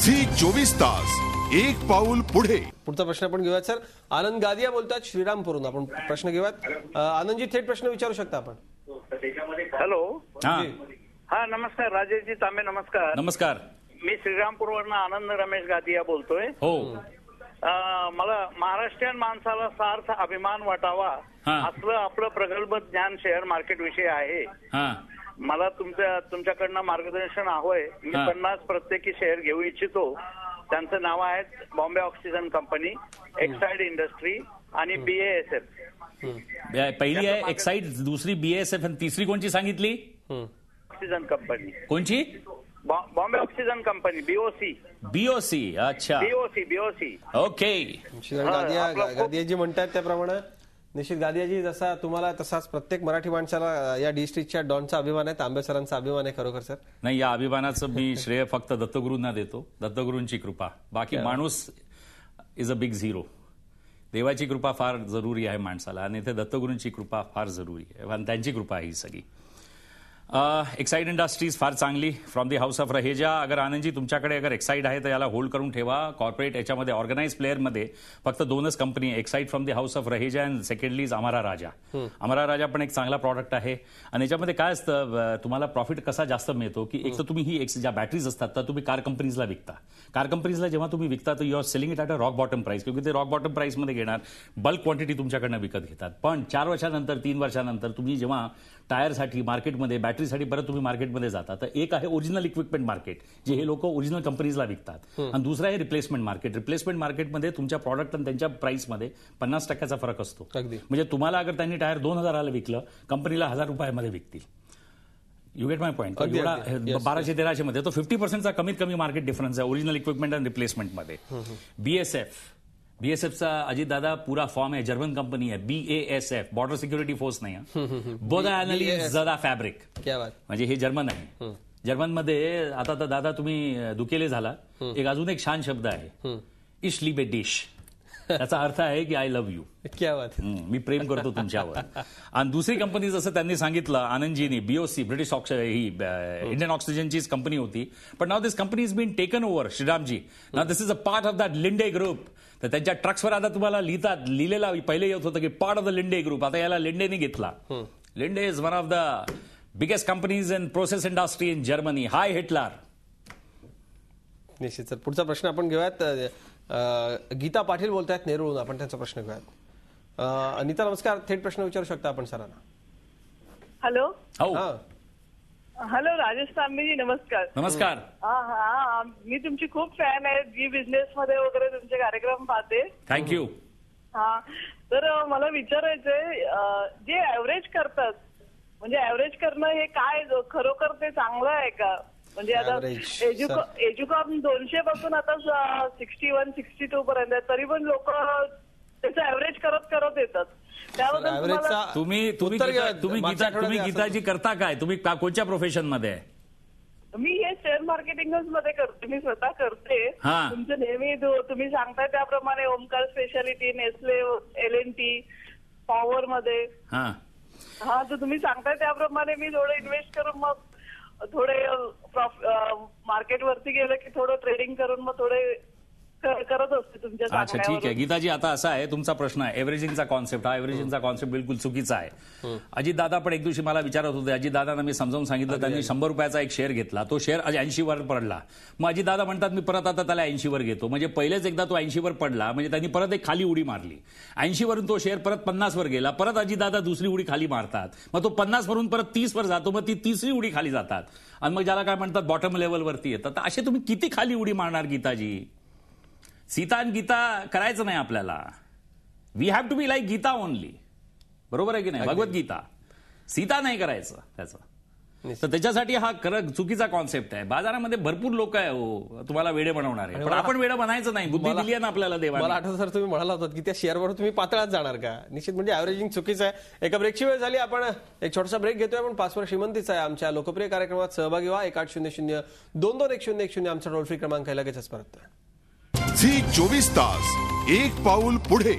Zee 24 तास एक पाऊल पुढे. पुढचा प्रश्न आपण घेऊयात सर. आनंद गादिया बोलतात श्रीरामपूरहून. आपण प्रश्न घेऊयात. आनंदजी थेट प्रश्न विचारू शकता आपण. हॅलो. हा नमस्कार राजेशजी तांबे. नमस्कार. नमस्कार. मी श्रीरामपूरवरनं आनंद रमेश गादिया बोलतोय. हो. मला महाराष्ट्रीयन माणसाला सार्थ अभिमान वाटावा असलं आपलं प्रगल्भ ज्ञान शेअर मार्केट विषय आहे. मला तुमच्याकडनं मार्गदर्शन हवंय. मी 50 प्रत्येकी शेअर घेऊ इच्छितो. त्यांचं नाव आहे Bombay oxygen company, Exide industry आणि BASF. पहिली आहे एक्साइड, दुसरी BASF आणि तिसरी कोणची सांगितली? Oxygen company. कोणची? Bombay oxygen company, BOC. अच्छा, BOC. ओके. गादियाजी म्हणतात त्याप्रमाणे निश्चित गादियाजी जसा तुम्हाला तसाच प्रत्येक मराठी माणसाला या डिस्ट्रिक्टच्या डॉनचा अभिमान आहे, तांबे सरांचा अभिमान आहे खरोखर सर. नाही, या अभिमानाचं मी श्रेय फक्त दत्तगुरूंना देतो. दत्तगुरूंची कृपा. बाकी माणूस इज अ बिग झिरो. देवाची कृपा फार जरुरी आहे माणसाला आणि ते दत्तगुरूंची कृपा फार जरुरी आहे आणि त्यांची कृपा आहे ही सगळी. एक्साइड इंडस्ट्रीज फार चांगली, from the house of Raheja. अगर आनंदजी तुमच्याकडे अगर एक्साइड आहे तर याला होल्ड करून ठेवा. कॉर्पोरेट याच्यामध्ये ऑर्गनाइज प्लेअरमध्ये फक्त 2च कंपनी आहे, Exide from the house of Raheja and secondly is Amara Raja. Amara Raja पण एक चांगला प्रॉडक्ट आहे. आणि याच्यामध्ये काय असतं, तुम्हाला प्रॉफिट कसा जास्त मिळतो की एक तर तुम्ही ही ज्या बॅटरीज असतात तर तुम्ही कार कंपनीजला विकता. कार कंपनीजला जेव्हा तुम्ही विकता तर you are selling it at a rock bottom price, क्योंकि ते रॉक बॉटम प्राइसमध्ये घेणार, बल्क क्वांटिटी तुमच्याकडनं विकत घेतात. पण 4 वर्षानंतर 3 वर्षानंतर तुम्ही जेव्हा टायरसाठी मार्केटमध्ये, बॅटरीसाठी परत तुम्ही मार्केटमध्ये जाता तर एक आहे ओरिजिनल इक्विपमेंट मार्केट, जे हे लोक ओरिजिनल कंपनीजला विकतात, आणि दुसरं आहे रिप्लेसमेंट मार्केट. रिप्लेसमेंट मार्केटमध्ये तुमच्या प्रॉडक्ट आणि त्यांच्या प्राइसमध्ये 50% फरक असतो. म्हणजे तुम्हाला अगर त्यांनी टायर 2000 विकलं, कंपनीला 1000 रुपयामध्ये विकतील. You get my point. 1200-1300 मध्ये तो 50%चा कमीत कमी मार्केट डिफरन्स आहे ओरिजिनल इक्विपमेंट आणि रिप्लेसमेंटमध्ये. BASFचा अजितदादा पूरा फॉर्म आहे, जर्मन कंपनी आहे. BASF, बॉर्डर सिक्युरिटी फोर्स नाही. बोधा एनालिस्ट जदा फॅब्रिक, म्हणजे हे जर्मन आहे. जर्मनमध्ये आता तर दादा तुम्ही दुकेले झाला. अजून एक छान शब्द आहे, इश लिबे डिश. त्याचा अर्थ आहे की आय लव्ह यू. मी प्रेम करतो तुमच्यावर. आणि दुसरी कंपनी जसं त्यांनी सांगितलं आनंदजीनी, BOC, ब्रिटिश ही इंडियन ऑक्सिजनचीच कंपनी होती. पण नाव this company is been taken over श्रीरामजी. नाव this is a part of that Linde group. तर त्यांच्या ट्रक्सवर आता तुम्हाला लिहिलेला पहिले येत होतं की part of the Linde group. आता याला लिंडेनी घेतला. Linde is one of the biggest companies in process industry in Germany. High Hitler. निश्चित सर. पुढचा प्रश्न आपण घेऊयात. गीता पाटील बोलतायत नेरूळहून. आपण त्यांचा प्रश्न घेऊयात. अनिता नमस्कार. थेट प्रश्न विचारू शकता आपण सरांना. हॅलो. हॅलो राजेश तांबेजी. नमस्कार. नमस्कार. मी तुमची खूप फॅन आहे. जी बिझनेस मध्ये वगैरे तुमचे कार्यक्रम पाहते. थँक्यू. तर मला विचारायचंय, जे ऍव्हरेज करतात, म्हणजे ऍव्हरेज करणं हे काय खरोखर ते चांगलं आहे का? म्हणजे आता एज्युकॉम 200 पासून आता 61-62 पर्यंत, तरी पण लोक त्याचं ऍव्हरेज करत येतात. तुम्ही गीताजी करता काय? तुम्ही कोणत्या प्रोफेशन मध्ये आहे? मी हे शेअर मार्केटिंगच मध्ये करते. मी स्वतः करते. तुमचं नेहमी तुम्ही सांगताय त्याप्रमाणे Omkar speciality, Nestle, LNT, power मध्ये. तर तुम्ही सांगताय त्याप्रमाणे मी थोडं इन्व्हेस्ट करून मग थोडे मार्केटवरती गेलं की थोडं ट्रेडिंग करून मग थोडे करत असते तुमच्या. अच्छा, ठीक आहे गीताजी. आता असा आहे तुमचा प्रश्न आहे एव्हरेजिंगचा कॉन्सेप्ट. हा एव्हरेजिंगचा कॉन्सेप्ट बिलकुल चुकीचा आहे. अजितदादा पण एक दिवशी मला विचारत होते. अजितदादांना मी समजावून सांगितलं. त्यांनी 100 रुपयाचा एक शेअर घेतला. तो शेअर 80 वर पडला. मग अजितदादा म्हणतात मी परत आता त्याला 80 वर घेतो. म्हणजे पहिलेच एकदा तो 80 वर पडला, म्हणजे त्यांनी परत एक खाली उडी मारली. 80 वरून तो शेअर परत 50 वर गेला. परत अजितदादा दुसरी उडी खाली मारतात. मग तो 50 वरून परत 30 वर जातो. मग ती तिसरी उडी खाली जातात आणि मग ज्याला काय म्हणतात बॉटम लेवलवरती येतात. तर असे तुम्ही किती खाली उडी मारणार गीताजी? सीता आणि गीता करायचं नाही आपल्याला. We have to be like Gita only. बरोबर आहे की नाही? भगवद्गीता. सीता नाही करायचं त्याचं. तर त्याच्यासाठी हा चुकीचा कॉन्सेप्ट आहे. बाजारामध्ये भरपूर लोक आहे तुम्हाला वेडे बनवणार आहे, पण आपण वेडे बनायचं नाही. बुद्धी दिली आहे ना आपल्याला देवाने. मला आठवतं सर तुम्ही म्हणाला होता की त्या शेअरवर तुम्ही पातळात जाणार का? निश्चित म्हणजे ऍव्हरेजिंग चुकीचं आहे. एका ब्रेकची वेळ झाली. आपण एक छोटासा ब्रेक घेतोय. आपण 5 वर श्रीमंतीचा आहे आमच्या लोकप्रिय कार्यक्रमात सहभागी व्हा. 1800-22-1010 आमचा टोल फ्री क्रमांक आहे. लगेचच परत. झी 24 तास एक पाऊल पुढे.